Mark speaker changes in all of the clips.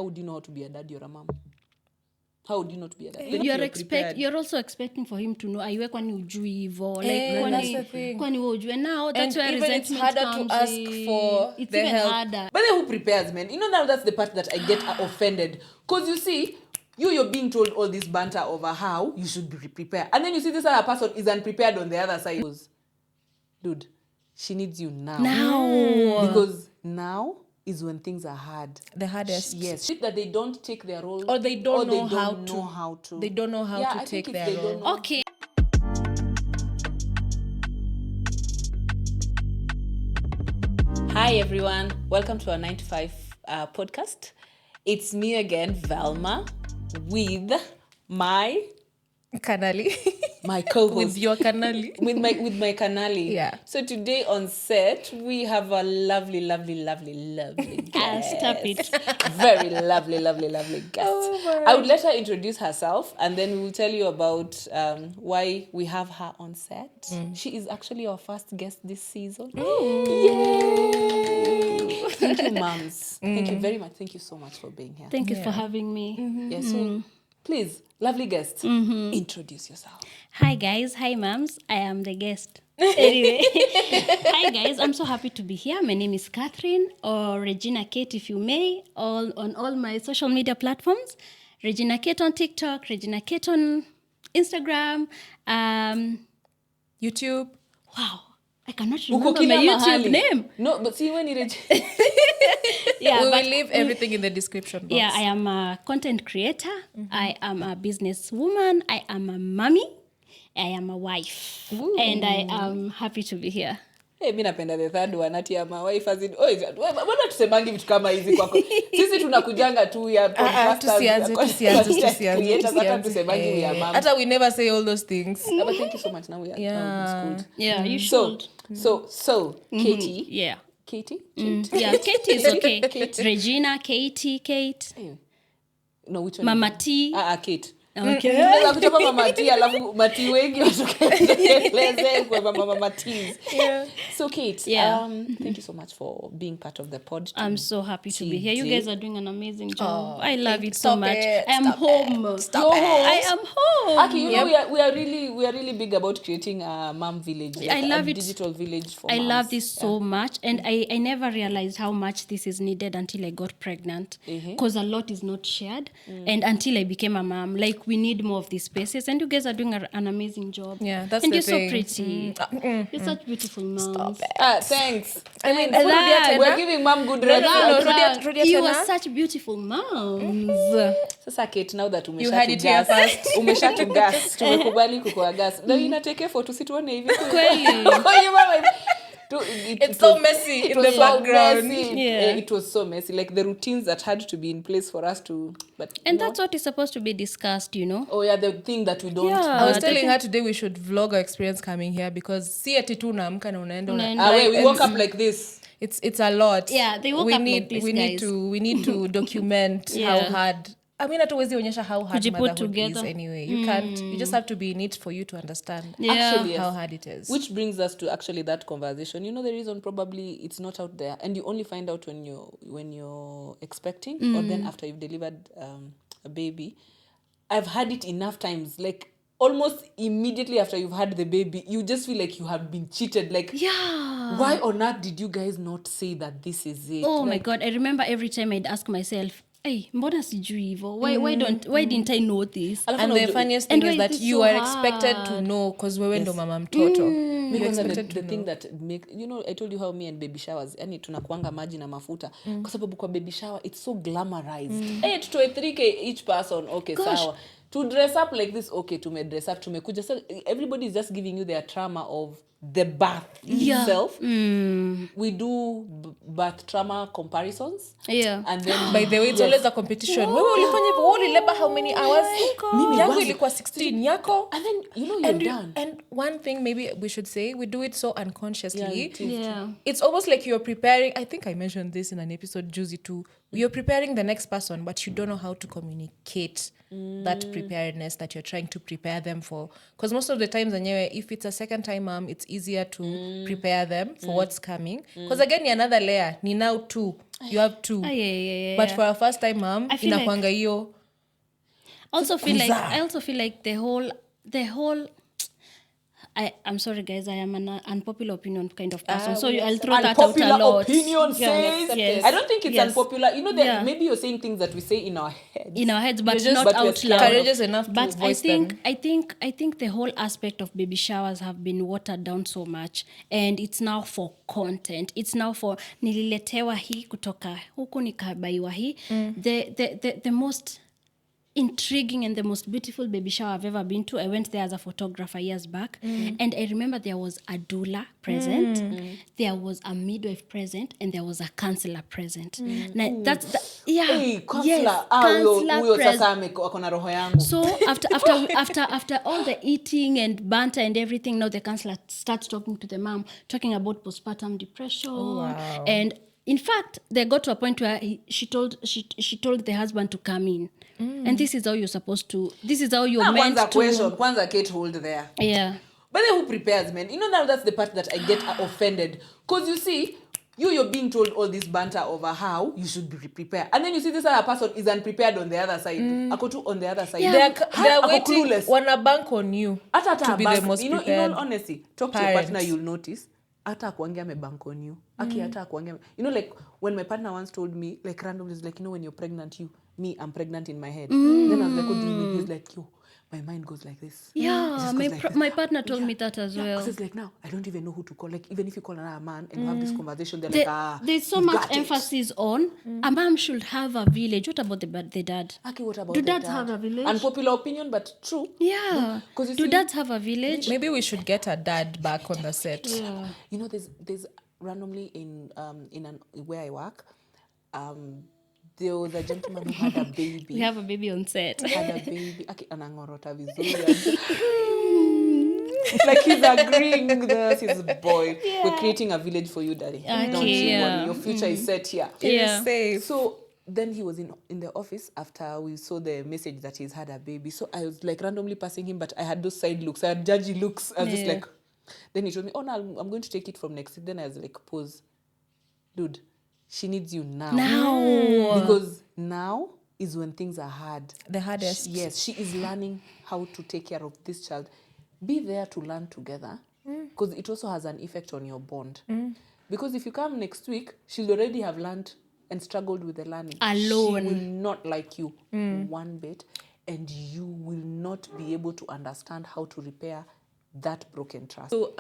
Speaker 1: How would you know how to be a dad? You're a mom. How would you know to be a dad?
Speaker 2: You're also expecting for him to know aiwe kwani ujui hivyo
Speaker 3: that's the thing.
Speaker 2: Kwani wewe ujue now that's where
Speaker 3: even
Speaker 2: resentment
Speaker 3: it's harder
Speaker 2: comes
Speaker 3: to ask for
Speaker 2: it's
Speaker 3: the
Speaker 2: even
Speaker 3: help.
Speaker 2: harder.
Speaker 1: But then who prepares, man? Now that's the part that I get offended. Because you see, you're being told all this banter over how you should be prepared. And then you see this other person is unprepared on the other side. Dude, she needs you now. Because now is when things are hard.
Speaker 3: The hardest.
Speaker 1: Yes. That they don't take their role.
Speaker 3: Or they don't know how to.
Speaker 1: They don't know how
Speaker 3: to take their role.
Speaker 2: Okay.
Speaker 1: Hi everyone. Welcome to our 9 to 5 podcast. It's me again, Velma, with my
Speaker 3: Kanali.
Speaker 1: My co-host.
Speaker 3: With your Kanali.
Speaker 1: with my Kanali.
Speaker 3: Yeah.
Speaker 1: So today on set, we have a lovely guest.
Speaker 2: Stop it.
Speaker 1: Very lovely guest.
Speaker 3: Oh,
Speaker 1: I would let her introduce herself, and then we will tell you about why we have her on set. She is actually our first guest this season. Yay! Thank you, moms. Thank you very much. Thank you so much for being here.
Speaker 2: Thank you for having me.
Speaker 1: Yeah, so please, lovely guest, introduce yourself.
Speaker 2: Hi guys, hi moms, I am the guest. Anyway, hi guys, I'm so happy to be here. My name is Catherine, or Regina Cate if you may, on all my social media platforms. Regina Cate on TikTok, Regina Cate on Instagram,
Speaker 3: YouTube.
Speaker 2: Wow, I cannot remember my YouTube name.
Speaker 1: No, but see when you
Speaker 2: Yeah,
Speaker 3: we will leave everything in the description box.
Speaker 2: Yeah, I am a content creator. I am a businesswoman. I am a mommy. I am a wife.
Speaker 3: Ooh.
Speaker 2: And I am happy to be here.
Speaker 1: Hey, mimi napenda the third one ati ya my wife as in mbona tusemangi vitu kama hizi kwako sisi tunakujanga tu ya
Speaker 3: tusianze
Speaker 1: hata tusemangi ya mama
Speaker 3: hata we never say all those things.
Speaker 1: But thank you so much. Now we are schooled.
Speaker 2: Yeah, you should.
Speaker 1: So Cate.
Speaker 2: Yeah.
Speaker 1: Cate?
Speaker 2: Yeah, Cate is okay. Regina, Cate.
Speaker 1: No, which one?
Speaker 2: Mama T.
Speaker 1: Cate.
Speaker 2: Okay.
Speaker 1: Unaweza kuchapa Mama T alafu Mati wengi watokeleze kwa Mama T's. Yeah. So Cate, thank you so much for being part of the pod.
Speaker 2: I'm so happy to be here. You guys are doing an amazing job. I love it
Speaker 3: so
Speaker 2: much.
Speaker 3: I
Speaker 2: am home. I am home.
Speaker 1: Aki, you know we are really big about creating a mom village. Like
Speaker 2: I love
Speaker 1: a
Speaker 2: it.
Speaker 1: Digital village for
Speaker 2: I
Speaker 1: moms.
Speaker 2: love this so much, and I never realized how much this is needed until I got pregnant, because a lot is not shared, and until I became a mom, like we need more of these spaces, and you guys are doing an amazing job.
Speaker 3: Yeah, that's
Speaker 2: and
Speaker 3: the
Speaker 2: you're
Speaker 3: thing.
Speaker 2: So pretty. You're such beautiful moms.
Speaker 1: Thanks.
Speaker 3: I mean,
Speaker 1: we're giving mom good results.
Speaker 2: You are such beautiful moms.
Speaker 1: Sasa Cate, now that
Speaker 3: you had it here first.
Speaker 1: umeshatugas tumekubali kukoa gas ndio inateke for tusituone hivi
Speaker 2: Kweli.
Speaker 3: It's so messy in the background.
Speaker 2: Yeah.
Speaker 1: It was so messy, like the routines that had to be in place for us to
Speaker 2: that's what is supposed to be discussed, you know.
Speaker 1: Oh yeah, the thing that we don't.
Speaker 3: I was telling her today we should vlog our experience coming here, because see ati tu naamka na unaenda
Speaker 1: we woke up like this.
Speaker 3: It's a lot.
Speaker 2: Yeah, they woke up like this, guys.
Speaker 3: We need to document how hard. I mean, hatuwezi onyesha how hard motherhood is anyway. You can't. You just have to be in it for you to understand
Speaker 1: Actually,
Speaker 3: how hard it is.
Speaker 1: Which brings us to actually that conversation. You know the reason probably it's not out there, and you only find out when you're expecting, or then after you've delivered a baby. I've had it enough times, like almost immediately after you've had the baby, you just feel like you have been cheated. Like, why on earth did you guys not say that this is it?
Speaker 2: Oh my God, I remember every time I'd ask myself, hey, mbona sijui hivyo? Why didn't I know this?
Speaker 3: And the funniest thing is that you are expected to know, because wewe ndo mama mtoto.
Speaker 1: Because the thing that make, you know, I told you how me and baby showers, yani tunakuanga maji na mafuta, kwa sababu kwa baby shower it's so glamorized. Hey, tutoe 3K each person, okay, sawa. To dress up like this, okay, dress up, tumekuja. So everybody is just giving you their trauma of the birth itself. We do birth trauma comparisons.
Speaker 2: Yeah.
Speaker 1: And then
Speaker 3: by the way, it's always a competition. Wewe ulifanya hivyo, wewe ulileba how many hours? Mimi yangu ilikuwa 16 yako.
Speaker 1: And then you're done.
Speaker 3: And one thing maybe we should say, we do it so unconsciously.
Speaker 2: Yeah.
Speaker 3: It's almost like you're preparing. I think I mentioned this in an episode Juicy too. You're preparing the next person, but you don't know how to communicate that preparedness that you're trying to prepare them for. Because most of the times, if it's a second time mom, it's easier to prepare them for what's coming. Because again, another layer, ni now 2. You have 2. But for a first time mom, inakuanga hiyo.
Speaker 2: I also feel like the whole I'm sorry guys, I am an unpopular opinion kind of person, so I'll throw that out a lot.
Speaker 1: Opinion says,
Speaker 2: yes.
Speaker 1: I don't think it's unpopular, that maybe you're saying things that we say in our heads
Speaker 2: but not out loud,
Speaker 3: courageous enough to
Speaker 2: but
Speaker 3: voice them.
Speaker 2: I think the whole aspect of baby showers have been watered down so much, and it's now for content, it's now for nililetewa hii kutoka huku nikabaiwa hii. The most intriguing and the most beautiful baby shower I've ever been to, I went there as a photographer years back, and I remember there was a doula present, there was a midwife present, and there was a counselor present. Now, that's
Speaker 1: counselor present.
Speaker 2: So after all the eating and banter and everything, now the counselor starts talking to the mom, talking about postpartum depression. And in fact, they got to a point where she told the husband to come in. And this is how you're supposed to, this is how you're meant to.
Speaker 1: Kwanza Kate, hold there.
Speaker 2: Yeah.
Speaker 1: But then who prepares, man? Now that's the part that I get offended. Because you see, you're being told all this banter over how you should be prepared. And then you see this other person is unprepared on the other side. Akotu on the other side.
Speaker 3: Yeah. They're waiting, wanna bank on you to be the most prepared.
Speaker 1: In all honesty, talk to your partner, you'll notice. Ata akuangia me bank on you. Ata akuangia. Like when my partner once told me, like randomly, like, when you're pregnant, I'm pregnant in my head. Then I was like, what do you mean? He's like, my mind goes like this.
Speaker 2: Yeah, my partner told me that as well.
Speaker 1: Because it's like, now, I don't even know who to call. Like, even if you call another man and you have this conversation, they're like,
Speaker 2: there's so much emphasis on a mom should have a village. What about the dad?
Speaker 1: Okay, what about
Speaker 2: do dads have a village?
Speaker 1: Unpopular opinion, but true.
Speaker 2: Yeah. Do dads have a village?
Speaker 3: Maybe we should get a dad back on the set.
Speaker 2: Yeah.
Speaker 1: There's randomly in where I work, there was a gentleman who had a baby.
Speaker 2: We have a baby on set.
Speaker 1: Had a baby. Anangorota vizuri. Like he's agreeing this is a boy. Yeah. We're creating a village for you, daddy.
Speaker 2: Okay,
Speaker 1: don't you worry. Your future is set here.
Speaker 2: Yeah.
Speaker 3: Safe.
Speaker 1: So then he was in the office after we saw the message that he's had a baby. So I was like randomly passing him, but I had those side looks. I had judgy looks. I was just like, then he told me, oh no, I'm going to take it from next week. Then I was like, pause. Dude, she needs you now. Because now is when things are hard.
Speaker 3: The hardest.
Speaker 1: She is learning how to take care of this child. Be there to learn together, because it also has an effect on your bond. Because if you come next week, she'll already have learned and struggled with the learning.
Speaker 2: Alone.
Speaker 1: She will not like you one bit, and you will not be able to understand how to repair that broken trust. So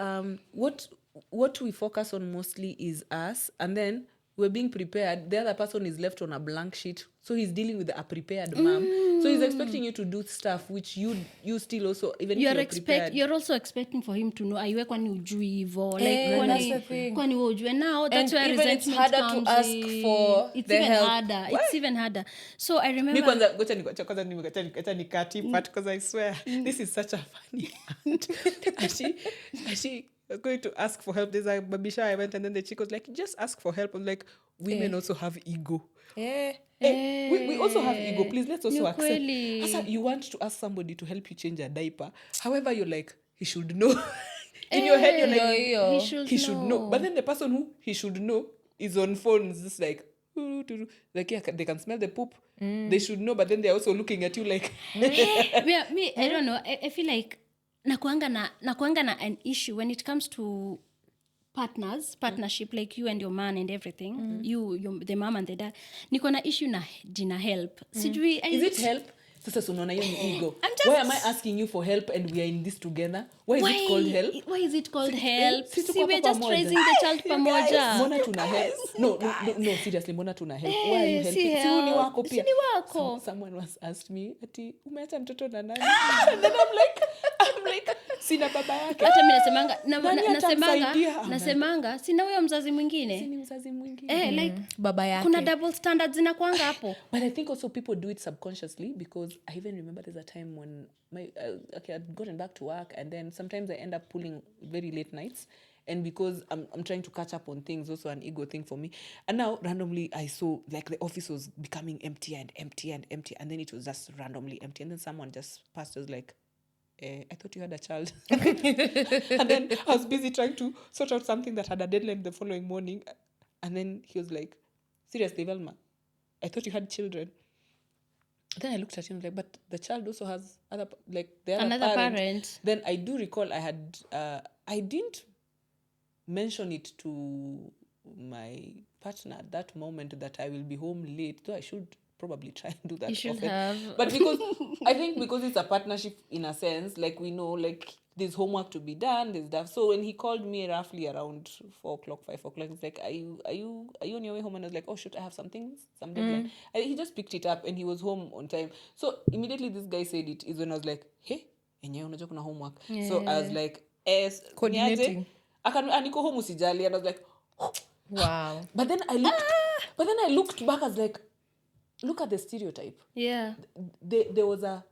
Speaker 1: what we focus on mostly is us, and then we're being prepared. The other person is left on a blank sheet, so he's dealing with a prepared mom. So he's expecting you to do stuff which you still also, even if you're prepared.
Speaker 2: You're also expecting for him to know, aiwe kwani ujui hivo, like kwani wewe ujue. Now that's where resentment
Speaker 3: it's harder
Speaker 2: comes
Speaker 3: to ask for
Speaker 2: it's
Speaker 3: the
Speaker 2: even
Speaker 3: help.
Speaker 2: harder. It's even harder. So I remember
Speaker 1: kwanza ni Cate part, because I swear this is such a funny aunt. she was going to ask for help. There's a baby shower I went, and then the chick was like, just ask for help. I'm like, women also have ego. We also have ego. Please, let's also accept. Asa, you want to ask somebody to help you change a diaper. However, you're like, he should know. In your head, you're like, he should know. But then the person who he should know is on phones, just like, yeah, they can smell the poop. They should know, but then they're also looking at you like.
Speaker 2: I don't know. I feel like nakuanga na an issue when it comes to partnership, like you and your man and everything, you the mom and the dad. Niko na issue na jina help. Sijui,
Speaker 1: is it help? Sasa unaona hiyo ni ego. Why am I asking you for help and we are in this together? Why is it called help?
Speaker 2: Why is it called help? See, we're just raising the child pamoja.
Speaker 1: Mbona tuna help? No, seriously, mbona tuna help? Why are you helping? Si ni wako pia.
Speaker 2: Si ni wako.
Speaker 1: Someone once asked me, ati umeacha mtoto na nani? And then I'm like, sina baba yake.
Speaker 2: Hata mimi nasemanga sina huyo mzazi mwingine.
Speaker 1: Sina mzazi mwingine.
Speaker 2: Like
Speaker 3: baba yake.
Speaker 2: Kuna double standards zinakuanga hapo.
Speaker 1: But I think also people do it subconsciously, because I even remember there's a time when I'd gotten back to work, and then sometimes I end up pulling very late nights, and because I'm trying to catch up on things, also an ego thing for me. And now randomly I saw like the office was becoming empty, and then it was just randomly empty, and then someone just passed us like, I thought you had a child. And then I was busy trying to sort out something that had a deadline the following morning. And then he was like, seriously, Velma, I thought you had children. Then I looked at him like, but the child also has other, like the other
Speaker 2: another
Speaker 1: parent.
Speaker 2: parent.
Speaker 1: Then I do recall I didn't mention it to my partner at that moment that I will be home late, though I should probably try and do that.
Speaker 2: You should
Speaker 1: often.
Speaker 2: have.
Speaker 1: But because I think because it's a partnership in a sense, like we know, like there's homework to be done, there's stuff. So when he called me roughly around 4:00, 5:00, he's like, are you on your way home? And I was like, oh shoot, I have some deadline. And he just picked it up and he was home on time. So immediately this guy said it is when I was like, hey, enyewe unajua kuna homework.
Speaker 2: Yeah.
Speaker 1: So I was like,
Speaker 3: coordinating.
Speaker 1: Aniko home usijali. And I was like,
Speaker 3: wow.
Speaker 1: But then I looked back, I was like, look at the stereotype.
Speaker 2: Yeah.
Speaker 1: There was a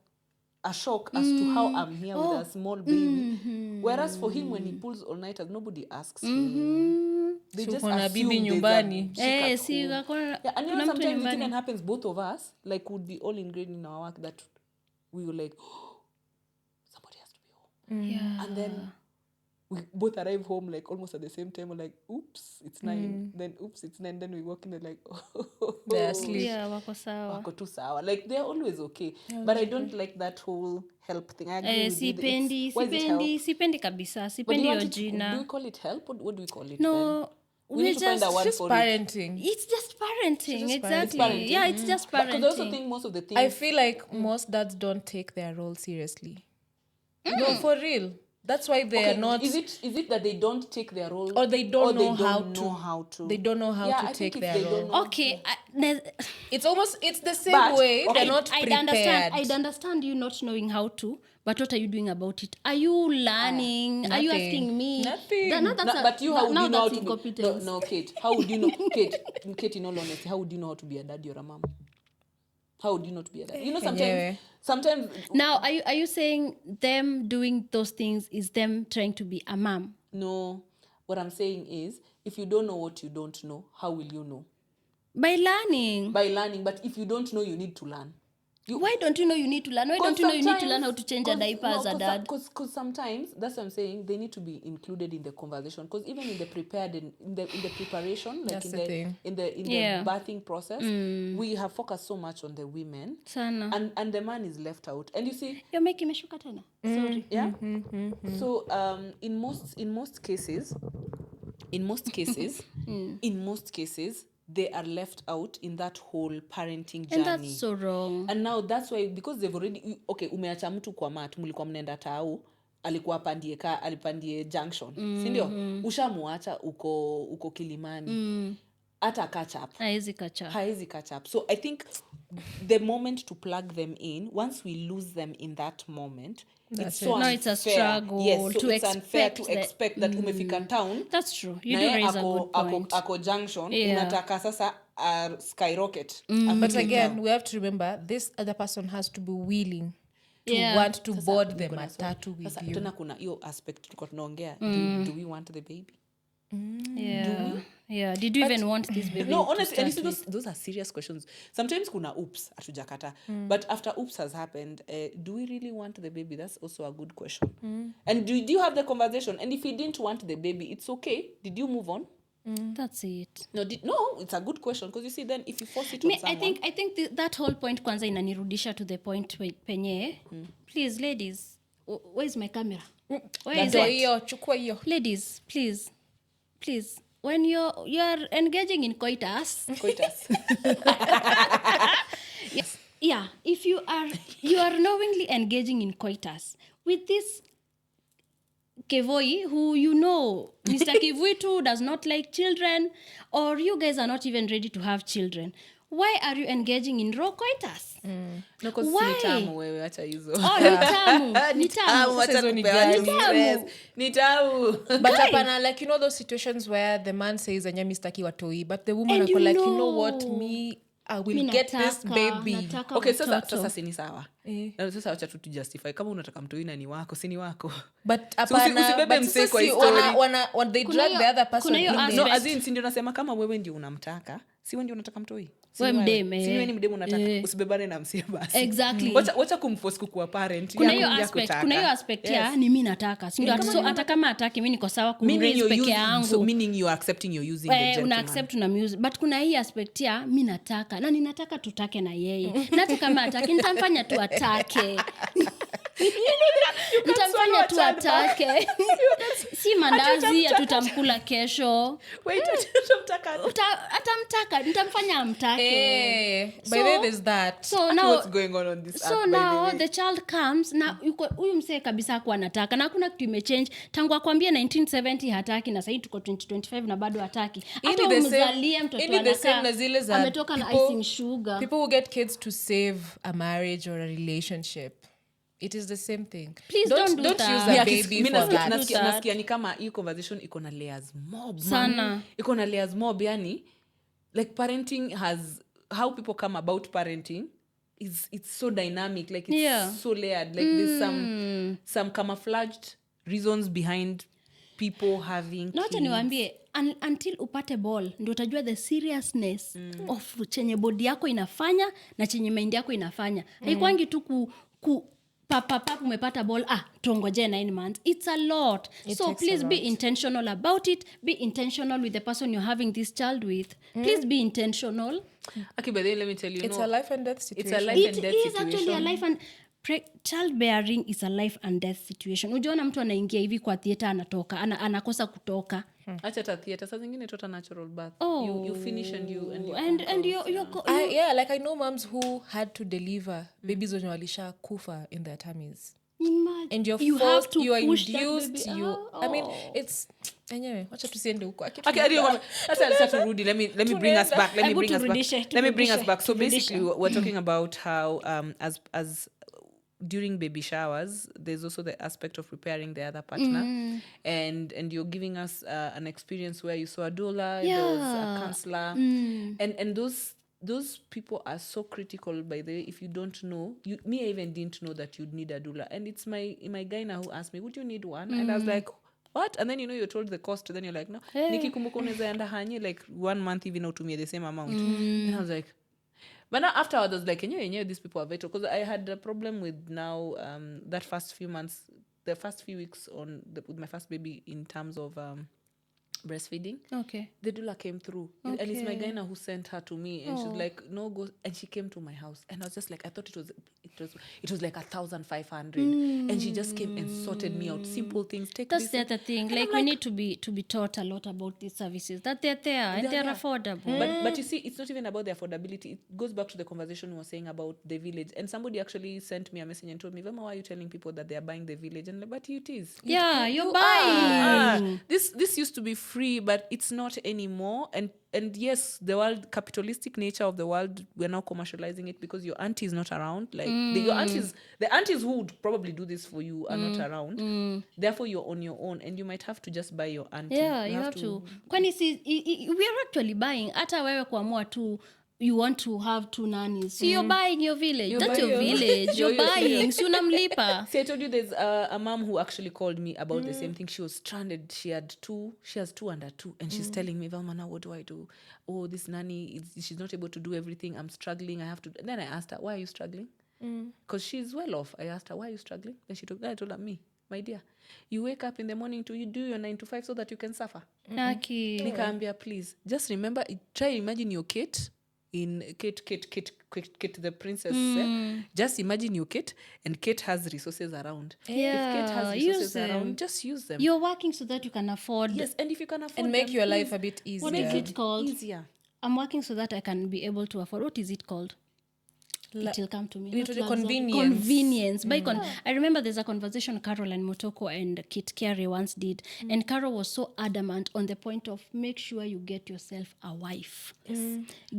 Speaker 1: shock as to how I'm here with a small baby. Whereas for him, when he pulls all-nighters, nobody asks him. They
Speaker 3: So
Speaker 1: just
Speaker 3: kuna
Speaker 1: assume
Speaker 3: bibi nyumbani.
Speaker 1: and you know, sometimes it even happens, both of us, like, would be all ingrained in our work that we were like, somebody has to be home.
Speaker 2: Yeah.
Speaker 1: And then we both arrive home like almost at the same time. We're like, oops, it's 9. Then oops, it's 9. Then we walk in and like,
Speaker 3: They're asleep.
Speaker 2: Yeah, wako sawa.
Speaker 1: Wako tu sawa. Like they're always okay. But I don't like that whole help thing. I agree with you.
Speaker 2: Sipendi kabisa.
Speaker 1: But
Speaker 2: Sipendi
Speaker 1: do
Speaker 2: hiyo jina.
Speaker 1: we call it help? What do we call it?
Speaker 2: No.
Speaker 1: Then? We need to find a word
Speaker 3: just
Speaker 1: for
Speaker 3: parenting.
Speaker 2: It's just parenting. Exactly.
Speaker 1: It's parenting.
Speaker 2: Yeah, it's just parenting.
Speaker 1: Because I also think most of the things...
Speaker 3: I feel like most dads don't take their role seriously. No, for real. That's why they are not...
Speaker 1: Is it that they don't take their role?
Speaker 3: Or they don't know
Speaker 1: how to.
Speaker 3: They don't know how to take their role.
Speaker 2: Okay.
Speaker 3: It's the same way.
Speaker 1: Okay,
Speaker 3: They're not prepared.
Speaker 2: I'd understand you not knowing how to, but what are you doing about it? Are you learning? Are you asking me?
Speaker 3: Nothing.
Speaker 1: But you, how would you know how to
Speaker 2: incompetence.
Speaker 1: No, Kate. How would you know? Kate, in all honesty, how would you know how to be a daddy or a mom? How would you not be a dad? You know, sometimes...
Speaker 2: Now, are you saying them doing those things is them trying to be a mom?
Speaker 1: No. What I'm saying is, if you don't know what you don't know, how will you know?
Speaker 2: By learning.
Speaker 1: But if you don't know, you need to learn.
Speaker 2: Why don't you know you need to learn? Why don't you know you need to learn how to change a diaper as a dad?
Speaker 1: Because sometimes, that's what I'm saying, they need to be included in the conversation. Because even in the preparation, like in the birthing process, we have focused so much on the women.
Speaker 2: Sana.
Speaker 1: And the man is left out. And you see...
Speaker 2: You're making me shuka tena. Sorry.
Speaker 1: Yeah? So, in most cases, they are left out in that whole parenting journey.
Speaker 2: And that's so wrong.
Speaker 1: And now that's why, because they've already... Okay, umeacha mtu kwa mat, mulikuwa mnenda tao, alikuwa alipandie junction. Sindio? Ushamuacha uko Kilimani. Ata catch up.
Speaker 2: Haezi
Speaker 1: catch up. So I think the moment to plug them in, once we lose them in that moment, it's so unfair.
Speaker 2: It's a struggle.
Speaker 1: Yes, so
Speaker 2: to
Speaker 1: it's unfair to expect that umefika town.
Speaker 2: That's true. You do raise a good point.
Speaker 1: Ako junction,
Speaker 2: Yeah.
Speaker 1: unataka sasa skyrocket.
Speaker 3: But again, we have to remember, this other person has to be willing to want to board the matatu with
Speaker 1: Sasa,
Speaker 3: you.
Speaker 1: tena kuna hiyo aspect tulikuwa tunaongea. Do we want the baby?
Speaker 2: Yeah. Did you even want this baby?
Speaker 1: No, honestly, and those are serious questions. Sometimes kuna oops, atujakata. But after oops has happened, do we really want the baby? That's also a good question. And do you have the conversation? And if you didn't want the baby, it's okay. Did you move on?
Speaker 2: That's it.
Speaker 1: No, it's a good question, because you see, then if you force it on someone...
Speaker 2: I think that whole point kwanza inanirudisha to the point penye. Please, ladies, where's my camera? Where is it? Ladies, please, when you're engaging in coitus. Yeah, if you are knowingly engaging in coitus with this Kevoi, who you know, Mr. Kivui too does not like children, or you guys are not even ready to have children, why are you engaging in raw coitus?
Speaker 1: No, because
Speaker 2: Why?
Speaker 1: wewe acha hizo.
Speaker 2: Ni tamu.
Speaker 3: But hapana, like, you know those situations where the man says anya mistaki watoi, but the woman ako like, you know what, I will get this baby.
Speaker 1: Okay, sasa sini sawa. Sasa acha tu justify, kama unataka mtoi na ni wako, si ni wako.
Speaker 3: But hapana, but sisi when they drag the other person in.
Speaker 1: No, as in, si ndio nasema kama wewe ndio unamtaka, si wewe ndio unataka mtoi.
Speaker 2: wewe mdeme
Speaker 1: si ni mdeme unataka usibebane na msia basi
Speaker 2: exactly
Speaker 1: wacha kumforce kuwa parent
Speaker 2: kuna hiyo aspect ya ni mimi nataka si ndio so hata kama hataki mimi niko sawa kumraise peke yangu
Speaker 1: so meaning you are accepting you're using the gentleman
Speaker 2: una accept na music but kuna hii aspect ya mimi nataka na ninataka tutake na yeye na hata kama hataki nitamfanya tu atake nitamfanya tu atake si mandazi tutamkula kesho atamtaka nitamfanya amtake
Speaker 3: by the way there's that
Speaker 1: so now what's going on this
Speaker 2: so
Speaker 1: app,
Speaker 2: now the child comes na huyu msee kabisa kwa anataka na hakuna kitu imechange tangu akwambia 1970 hataki na sasa tuko 2025 na bado hataki hata umzalie mtoto anakaa ametoka na icing sugar.
Speaker 3: People who get kids to save a marriage or a relationship. It is the same thing.
Speaker 2: Please don't
Speaker 3: use a baby for that.
Speaker 1: Nasikia ni kama hii conversation iko na layers mob
Speaker 2: sana.
Speaker 1: Iko na layers mob yani like parenting has how people come about parenting it's so dynamic like it's so layered like there's some camouflaged reasons behind people having
Speaker 2: na wacha niwaambie until upate ball ndio utajua the seriousness of chenye body yako inafanya na chenye mind yako inafanya haikwangi tu papa umepata ball tuongoje 9 months it's a lot so please be intentional about it be intentional with the person you're having this child with please be intentional.
Speaker 1: Okay, but then let me tell you
Speaker 3: it's a life and death situation.
Speaker 1: It's a life and death
Speaker 2: situation. It is
Speaker 1: situation.
Speaker 2: actually a life and childbearing is a life and death situation. Ujiona mtu anaingia hivi kwa theater anatoka anakosa kutoka
Speaker 1: acha ta theater saa zingine tota natural birth you finish and you
Speaker 3: yeah like I know moms who had to deliver babies wenye walisha kufa in their tummies.
Speaker 2: Imagine.
Speaker 3: And you're
Speaker 2: you
Speaker 3: forced,
Speaker 2: have to
Speaker 3: you are
Speaker 2: push
Speaker 3: induced
Speaker 2: that baby.
Speaker 3: I mean it's anyway wacha tusiende huko
Speaker 1: let's rudi let me bring us back let me bring us back so basically we're talking about how as during baby showers there's also the aspect of preparing the other partner and you're giving us an experience where you saw a doula there was a counselor and those people are so critical by the way if you don't know I even didn't know that you'd need a doula and it's my guy now who asked me would you need one and I was like what and then you're told the cost then you're like no nikikumbuka unaweza enda hanye like 1 month even utumie the same amount and I was like but now afterwards I was like these people are vital because I had a problem with now that first few months the first few weeks with my first baby in terms of breastfeeding.
Speaker 2: Okay.
Speaker 1: The doula came through. Okay. And it's my guy now who sent her to me and she's like, no, go. And she came to my house and I was just like, I thought it was like 1,500 and she just came and sorted me out simple things.
Speaker 2: That's the other thing. Like we need to be taught a lot about these services that they're there and they're affordable.
Speaker 1: But you see, it's not even about the affordability. It goes back to the conversation we were saying about the village. And somebody actually sent me a message and told me, Vema, why are you telling people that they are buying the village? And like, but it is.
Speaker 2: You're buying.
Speaker 1: This used to be free, but it's not anymore. And yes, the world capitalistic nature of the world, we're now commercializing it because your auntie is not around. Like the aunties who would probably do this for you are not around. Therefore, you're on your own, and you might have to just buy your auntie.
Speaker 2: Yeah, you have to. Kwani we are actually buying. Hata wewe kuamua tu you want to have 2 nannies. So you're buying your village. That's your village. You're buying. So unamlipa.
Speaker 1: See, I told you there's a mom who actually called me about the same thing. She was stranded. She has 2 under 2. And she's telling me, Valma, now what do I do? Oh, this nanny, she's not able to do everything. I'm struggling. I have to. And then I asked her, why are you struggling? Because she's well off. I asked her, why are you struggling? Then I told her, me, my dear, you wake up in the morning you do your 9 to 5 so that you can suffer. Nikaambia, please, just remember, try imagine your Cate. In Cate the princess just imagine your Cate and Cate has resources around. If Cate has resources around, just use them.
Speaker 2: You're working so that you can afford.
Speaker 1: Yes, and if you can afford
Speaker 3: and make
Speaker 1: them,
Speaker 3: your life a bit easier.
Speaker 2: What is it called?
Speaker 1: Easier.
Speaker 2: I'm working so that I can be able to afford. What is it called? It will come to me. Convenience. I remember there's a conversation Carol and Motoko and Kit Carey once did, and Carol was so adamant on the point of make sure you get yourself a wife.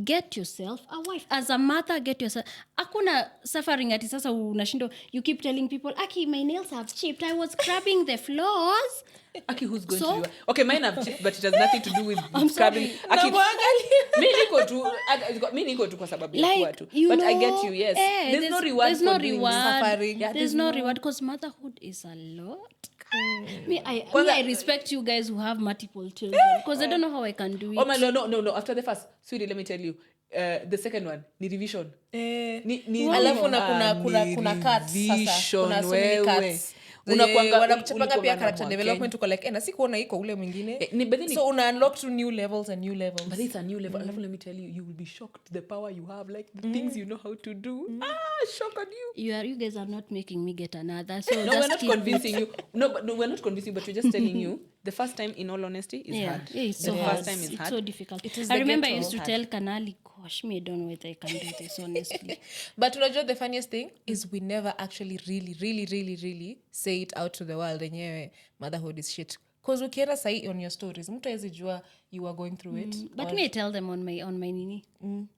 Speaker 2: Get yourself a wife. As a mother, get yourself. Akuna suffering ati sasa unashindo. You keep telling people, Aki, my nails have chipped. I was scrubbing the floors.
Speaker 1: Aki, who's going to do it? Okay, mine have chipped, but it has nothing to do with scrubbing.
Speaker 3: Aki,
Speaker 1: mi niko tu kwa sababu ya
Speaker 2: like,
Speaker 1: kuwa tu. But I get you, yes. There's no reward for doing
Speaker 3: suffering.
Speaker 2: Yeah, there's no reward because motherhood is a lot. I respect you guys who have multiple children because I don't know how I can do it.
Speaker 1: Oh my, no. After the first, sweetie, let me tell you. the second one ni revision.
Speaker 3: Alafu na kuna cuts sasa. Kuna so many cuts. Wanakuchapanga pia character development uko like na sikuona iko ule mwingine. So una unlock to new levels and new levels.
Speaker 1: But it's a new level. Alafu let me tell you, you will be shocked the power you have, like the things you know how to do. Shock on you.
Speaker 2: You guys are not making me get another. So
Speaker 1: no, we're not convincing you. No, we're not convincing, but we're just telling you the first time, in all honesty, is hard.
Speaker 2: Yeah, it's so
Speaker 1: the
Speaker 2: hard.
Speaker 1: first time is
Speaker 2: it's
Speaker 1: hard.
Speaker 2: so difficult. I remember I used to tell Kanali, gosh, me, I don't know whether I can do this, honestly.
Speaker 3: But unajua the funniest thing is we never actually really say it out to the world yenyewe motherhood is shit. Because ukienda sahi on your stories, mtu hawezi jua you are going through it.
Speaker 2: But me, I tell them on my nini.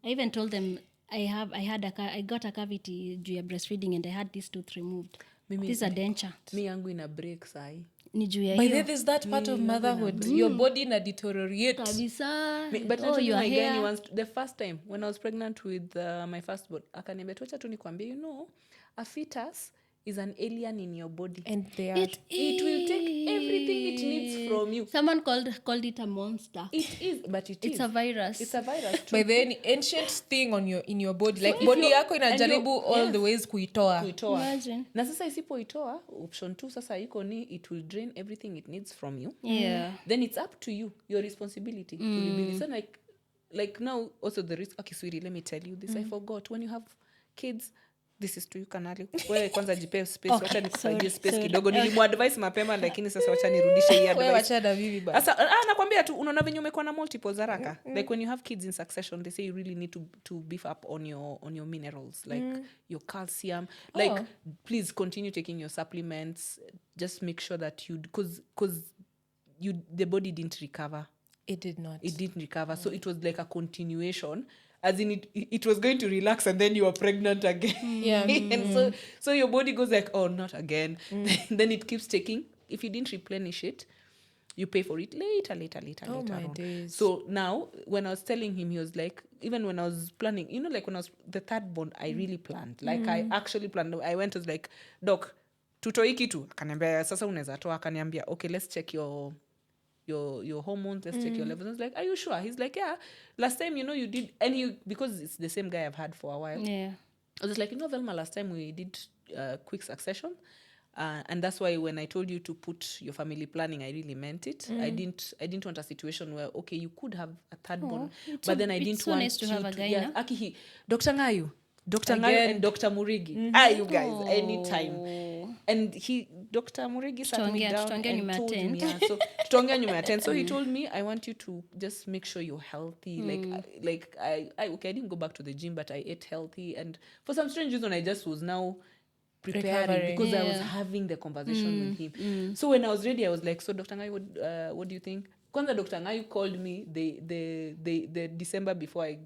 Speaker 2: I even told them I got a cavity due to breastfeeding and I had these tooth removed. This is a denture.
Speaker 1: Me yangu ina break sahi.
Speaker 2: Ni juu ya
Speaker 3: By
Speaker 2: hiyo.
Speaker 3: the way, that part of motherhood. Your body na deteriorate.
Speaker 2: Kabisa.
Speaker 1: But
Speaker 2: your
Speaker 1: my
Speaker 2: hair.
Speaker 1: guy once, the first time when I was pregnant with my firstborn, akaniambia tuacha tu nikwambie, you know, a fetus is an alien in your body.
Speaker 3: And they are.
Speaker 1: It will take everything it needs from you.
Speaker 2: Someone called it a monster.
Speaker 1: It is, but
Speaker 2: It's a virus.
Speaker 1: It's a virus.
Speaker 3: By the way, ancient thing in your body. Like body yako inajaribu all the ways kuitoa.
Speaker 2: Imagine.
Speaker 1: Na sasa isipoitoa, option 2 sasa iko ni it will drain everything it needs from you.
Speaker 2: Yeah.
Speaker 1: Then it's up to you, your responsibility to rebuild it. So like now also the risk. Okay, sweetie, let me tell you this. I forgot, when you have kids, this is to you Kanali. Wewe kwanza jipe space, wacha nikusaidie space kidogo. Nilimuadvise mapema lakini sasa wacha nirudishe hii advice.
Speaker 3: Wewe wacha na bibi basi.
Speaker 1: Sasa nakwambia tu unaona venye umekuwa na multiple zaraka. Like when you have kids in succession, they say you really need to beef up on your minerals, like your calcium. Like please continue taking your supplements. Just make sure that you cuz the body didn't recover.
Speaker 3: It did not.
Speaker 1: It didn't recover. So it was like a continuation. As in it was going to relax and then you were pregnant again.
Speaker 3: Yeah.
Speaker 1: And so your body goes like, oh, not again. Then it keeps taking. If you didn't replenish it, you pay for it later
Speaker 3: my
Speaker 1: on.
Speaker 3: days.
Speaker 1: So now when I was telling him, he was like, even when I was planning, you know, like when I was the third born, I really planned. Like I actually planned. I went, was like, doc, tutoi kitu. Akaniambia sasa unaweza toa. Akaniambia, okay, let's check your hormones, let's check your levels. I was like, are you sure? He's like, yeah, last time, you know, you did. And because it's the same guy I've had for a while.
Speaker 2: Yeah.
Speaker 1: I was like, you know, Velma, last time we did quick succession. And that's why when I told you to put your family planning, I really meant it. I didn't want a situation where, okay, you could have a third born, but then I didn't
Speaker 2: so
Speaker 1: want
Speaker 2: nice to
Speaker 1: you
Speaker 2: have a guy,
Speaker 1: yeah, Aki, Dr. Ngayu and Dr. Murigi. You guys, anytime. And Dr. Murigi sat me down and told me. So tutongia nyuma ya 10. So he told me, I want you to just make sure you're healthy. Like I didn't go back to the gym, but I ate healthy. And for some strange reason, I just was now preparing because I was having the conversation with him. So when I was ready, I was like, so Dr. Ngayu, what do you think? Kwanza Dr. Ngayu called me the December before I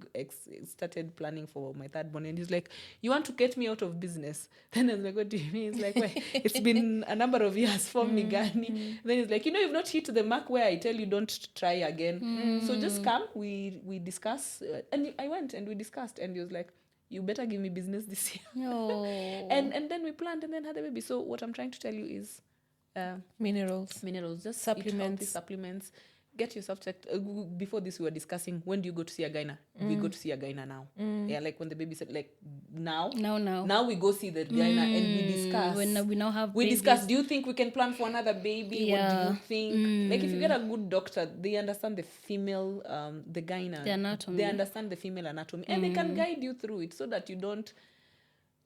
Speaker 1: started planning for my third born, and he's like, you want to get me out of business? Then I was like, what do you mean? He's like, well, it's been a number of years for me, Gani. Then he's like, you know, you've not hit the mark where I tell you don't try again. So just come, we discuss. And I went and we discussed, and he was like, you better give me business this year.
Speaker 2: No.
Speaker 1: And then we planned and then had a baby. So what I'm trying to tell you is
Speaker 3: minerals,
Speaker 1: just
Speaker 3: supplements.
Speaker 1: Get yourself checked. Before this we were discussing, when do you go to see a gyna? We go to see a gyna now. Yeah, like when the baby said, like now we go see the gyna and we discuss.
Speaker 2: When we now have
Speaker 1: discuss, do you think we can plan for another baby?
Speaker 2: Yeah.
Speaker 1: What do you think? Like if you get a good doctor, they understand the female the gyna,
Speaker 2: the anatomy.
Speaker 1: They understand the female anatomy and they can guide you through it so that you don't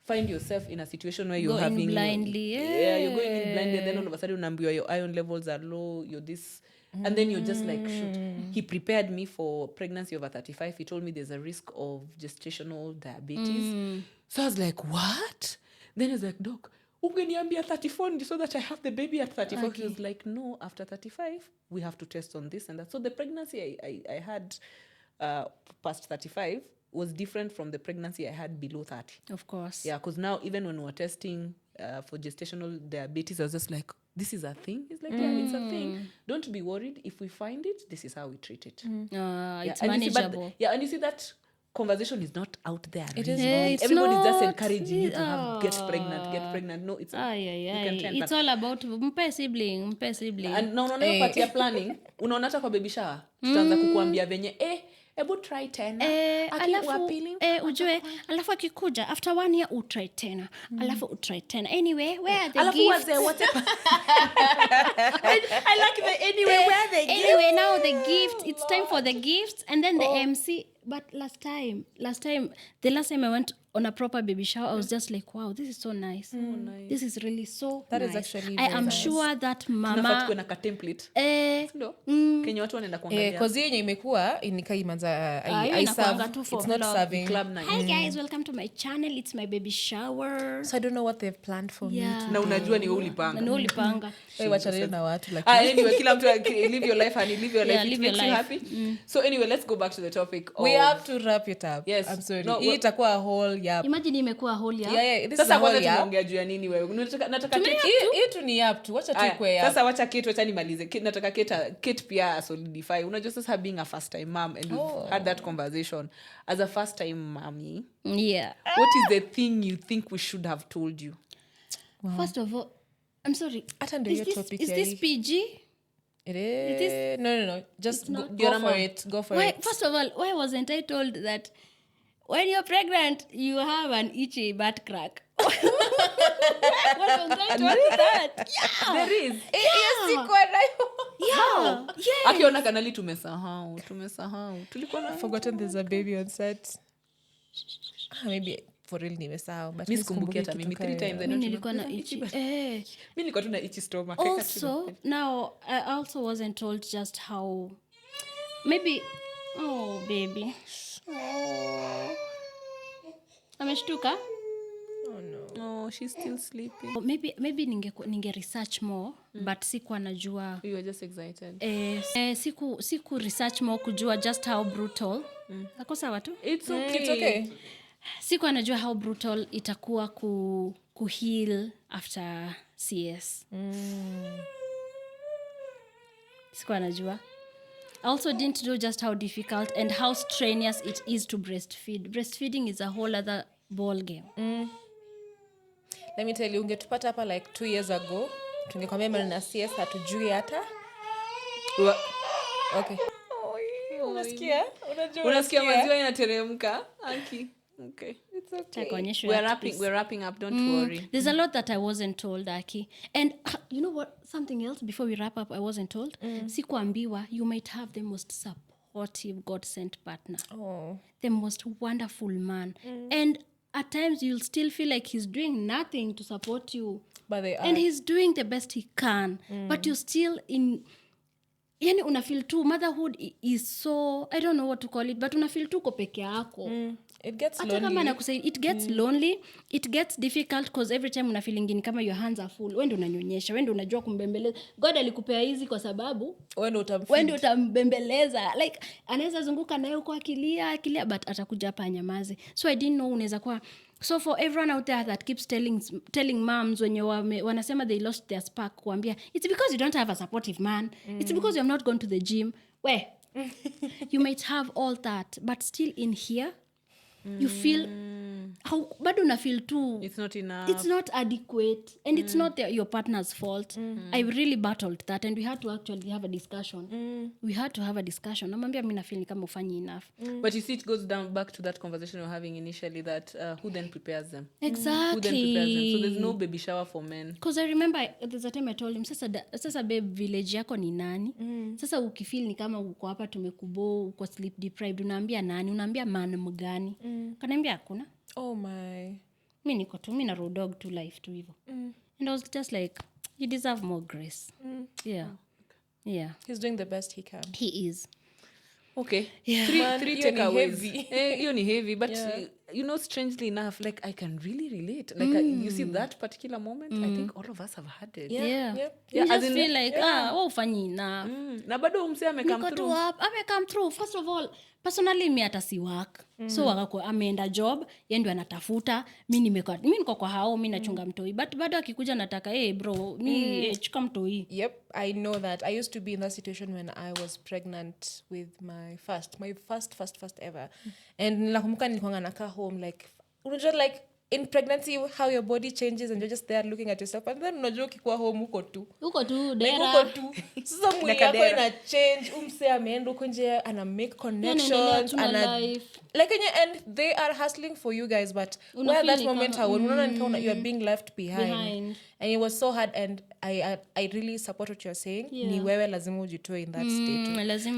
Speaker 1: find yourself in a situation where you're having
Speaker 2: blindly.
Speaker 1: You're going in blindly, and then all of a sudden your iron levels are low, you're this, and then you're just like, shoot. He prepared me for pregnancy over 35. He told me there's a risk of gestational diabetes. So I was like, what? Then he was like, doc, ungeniambia 34 so that I have the baby at 34. Okay. He was like, no, after 35 we have to test on this and that. So the pregnancy I had past 35 was different from the pregnancy I had below 30.
Speaker 2: Of course.
Speaker 1: Yeah, because now even when we were testing for gestational diabetes, I was just like, this is a thing? He's like, yeah, it's a thing. Don't be worried. If we find it, this is how we treat it.
Speaker 2: It's manageable.
Speaker 1: And you see that conversation is not out there.
Speaker 3: It is
Speaker 2: not.
Speaker 1: Everybody's just encouraging you to get pregnant. No, it's
Speaker 2: it's all about mpe sibling.
Speaker 1: And na unaona part ya planning, unaona hata kwa baby shower, tutaanza kukuambia venye Ebu try tena.
Speaker 2: Ujue alafu akikuja after 1 year utry tena. Alafu utry tena. Anyway, where are the
Speaker 1: Alafu
Speaker 2: gifts?
Speaker 1: I like the anyway, where are the gifts?
Speaker 2: Anyway, now the gift. It's time for the gifts and then the MC. But last time, the last time I went on a proper baby shower, I was just like, wow, this is so nice. This is really so
Speaker 3: that
Speaker 2: nice.
Speaker 3: Is actually
Speaker 2: I am
Speaker 3: nice.
Speaker 2: Sure that mama
Speaker 1: tunafaa tuwe na ka template. Ndio. Kenya watu wanaenda kuangalia.
Speaker 3: Cause yenye imekuwa inikaimanza I serve. It's not serving.
Speaker 1: Club night.
Speaker 2: Hi guys, welcome to my channel. It's my baby shower.
Speaker 3: So I don't know what they've planned for me.
Speaker 1: Na unajua ni wewe ulipanga.
Speaker 2: Na ulipanga.
Speaker 3: Wachana na watu lakini.
Speaker 1: Anyway, kila mtu live your life and live your life.
Speaker 2: Yeah,
Speaker 1: It
Speaker 2: live your
Speaker 1: makes you
Speaker 2: life.
Speaker 1: happy. So anyway, let's go back to the topic.
Speaker 3: We have to wrap it up.
Speaker 1: Yes.
Speaker 3: I'm sorry.
Speaker 1: No,
Speaker 3: Hii itakuwa a whole yap.
Speaker 2: Imagine imekuwa whole yap.
Speaker 3: Yeah, this is
Speaker 1: Sasa
Speaker 3: a whole
Speaker 1: kwanza
Speaker 3: yap.
Speaker 1: tumeongea juu ya nini wewe? Nataka
Speaker 3: Hii tu ni yap tu. Wacha tu kwa yap.
Speaker 1: Sasa wacha Kate, wacha nimalize. Nataka Kate pia solidify. Unajua sasa being a first time mom and we've had that conversation as a first time mommy.
Speaker 2: Yeah.
Speaker 1: What is the thing you think we should have told you?
Speaker 2: Wow. First of all, I'm sorry. Is this PG?
Speaker 3: It is. No. Just go for it. Go for it.
Speaker 2: First of all, why wasn't I told that when you're pregnant, you have an itchy butt crack? Why wasn't I told that? Yeah.
Speaker 1: There is.
Speaker 2: Yeah. Yes.
Speaker 1: Akiona kanali tumesahau. Tulikuwa na
Speaker 3: forgotten there's a baby on set. Maybe for real nimesahau but
Speaker 1: niskumbukia hata mimi 3 times
Speaker 2: mimi nilikuwa na itchy.
Speaker 1: Mimi nilikuwa tu na itchy stomach.
Speaker 2: Also, now I also wasn't told just how maybe baby. Ameshtuka?
Speaker 1: Oh, she's still sleeping.
Speaker 2: Maybe ninge research more but sikuwa najua.
Speaker 1: You were just excited.
Speaker 2: Siku research more kujua just how brutal. Ako sawa tu?
Speaker 1: It's okay.
Speaker 2: Sikuwa najua how brutal itakuwa ku heal after CS. Sikuwa najua. I also didn't know just how difficult and how strenuous it is to breastfeed. Breastfeeding is a whole other ball game.
Speaker 3: Let me tell you, ungetupata hapa like 2 years ago, tungekwambia mali na CS hatujui hata. Okay. Unasikia?
Speaker 1: Unasikia maziwa inateremka? Aki. Okay. It's okay. We're wrapping up, don't worry.
Speaker 2: There's a lot that I wasn't told, Aki. And you know what? Something else before we wrap up I wasn't told. Sikuambiwa you might have the most supportive God-sent partner.
Speaker 3: Oh.
Speaker 2: The most wonderful man. And at times you'll still feel like he's doing nothing to support you.
Speaker 3: But they are.
Speaker 2: And he's doing the best he can. But you're still in... Yani unafeel too, motherhood is so... I don't know what to call it, but unafeel too ko peke yako.
Speaker 3: It gets lonely.
Speaker 2: Hata kama nakusay, it gets lonely, it gets difficult because every time una feeling kama your hands are full. Wewe ndio unanyonyesha, wewe ndio unajua kumbembeleza. God alikupea hizi kwa sababu wewe ndio utambembeleza. Like anaweza zunguka naye uko akilia but atakuja hapa anyamaze. So I didn't know unaweza kuwa. So for everyone out there that keeps telling moms when wanasema they lost their spark kuambia it's because you don't have a supportive man. It's because you have not gone to the gym. Where you might have all that but still in here you feel how bado una feel too
Speaker 1: it's not enough,
Speaker 2: it's not adequate and it's not your partner's fault. I really battled that and we had to actually have a discussion. Namwambia mimi na feel kama ufanyi enough.
Speaker 1: But you see it goes down back to that conversation we were having initially that who then prepares them.
Speaker 2: Exactly.
Speaker 1: Who then prepares them. So there's no baby shower for men.
Speaker 2: Because I remember there's a time I told him sasa babe village yako ni nani? Sasa ukifeel ni kama uko hapa tumekubo uko sleep deprived unaambia nani? Unaambia man mgani? Kaniambia hakuna.
Speaker 3: Oh my.
Speaker 2: Mimi niko tu mimi na road dog to life tu hivyo. And I was just like you deserve more grace. Yeah.
Speaker 3: He's doing the best he can.
Speaker 2: He is.
Speaker 1: Okay.
Speaker 2: Yeah.
Speaker 1: Three takeaways. Hiyo ni heavy but you know strangely enough like I can really relate. Like you see that particular moment I think all of us have had it.
Speaker 2: Yeah. You just feel like wewe ufanyi na.
Speaker 1: Na bado umse amecome
Speaker 2: through. First of all, personally mimi hata si work. So wakako ameenda job, yeye ndio anatafuta, mimi niko kwa hao, mimi nachunga mtoi. But bado akikuja nataka bro, mimi chukua mtoi.
Speaker 3: Yep, I know that. I used to be in that situation when I was pregnant with my first ever. And nakumbuka nilikuwa nakaa home like unajua like in pregnancy how your body changes and you're just there looking at yourself, and then unajua ukikuwa home uko tu sasa mwili yako ina change. Umse ameenda huko nje ana make connections like and they are hustling for you guys, but where that moment unaona you are being left behind and it was so hard. And I really support what you're saying. Ni wewe lazima ujitoe in that state.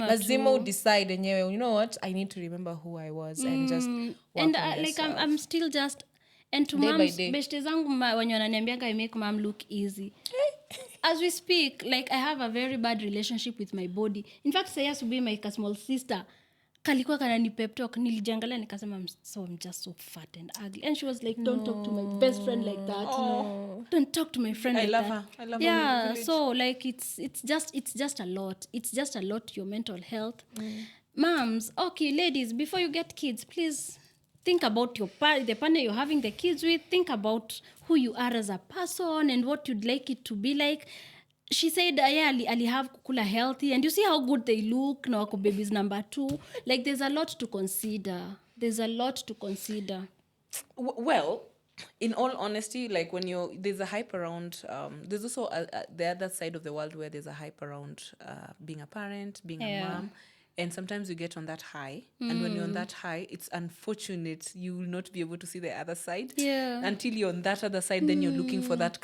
Speaker 3: Lazima decide enyewe, you know what, I need to remember who I was and just
Speaker 2: and like I'm still just, and to moms beshte zangu wenye wananiambianga I make mom look easy. As we speak, like I have a very bad relationship with my body. In fact, say to be my small sister kalikuwa kanani pep talk, nilijangalia nikasema I'm just so fat and ugly, and she was like, don't talk to my best friend like that. Don't talk to my friend like that. I love her. So like it's just a lot. It's just a lot to your mental health. Moms, okay, ladies, before you get kids, please think about the partner you're having the kids with. Think about who you are as a person and what you'd like it to be like. She said, ali have kukula healthy, and you see how good they look. Na wako babies number 2. Like there's a lot to consider.
Speaker 1: Well, in all honesty, like when there's a hype around, there's also the other side of the world where there's a hype around being a parent, being a mom. And sometimes you get on that high. And when you're on that high, it's unfortunate you will not be able to see the other side. Until you're on that other side, then you're looking for that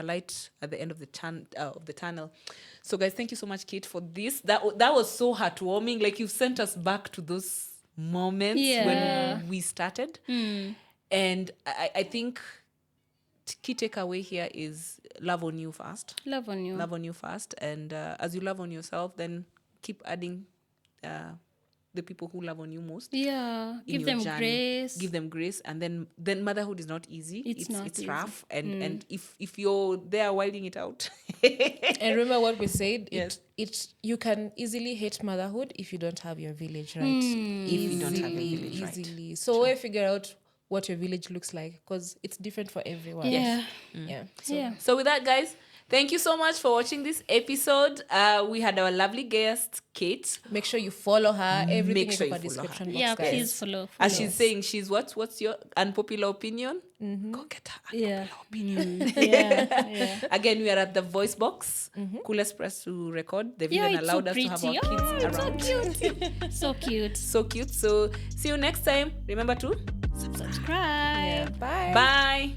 Speaker 1: light at the end of the tunnel. So guys, thank you so much, Cate, for this. That was so heartwarming. Like you've sent us back to those moments when we started. And I think key takeaway here is love on you first.
Speaker 2: Love on you
Speaker 1: first. And as you love on yourself, then keep adding the people who love on you most.
Speaker 3: Give
Speaker 2: them
Speaker 3: grace.
Speaker 1: And then motherhood is not easy. It's
Speaker 2: easy.
Speaker 1: Rough. And if you're there wilding it out.
Speaker 3: And remember what we said, you can easily hate motherhood if you don't have your village right.
Speaker 1: If you don't have your village right.
Speaker 3: Easily. So we figure out what your village looks like, because it's different for everyone. So with that, guys, thank you so much for watching this episode. We had our lovely guest, Cate. Make sure you follow her. Everything is in the description box, guys.
Speaker 2: Please follow.
Speaker 1: As she's saying, she's what's your unpopular opinion? Go get her unpopular opinion. Again, we are at the voice box. Coolest press to record. They've even allowed us to have our kids around.
Speaker 2: So cute.
Speaker 1: So cute. So see you next time. Remember to
Speaker 2: subscribe.
Speaker 3: Bye.
Speaker 1: Bye.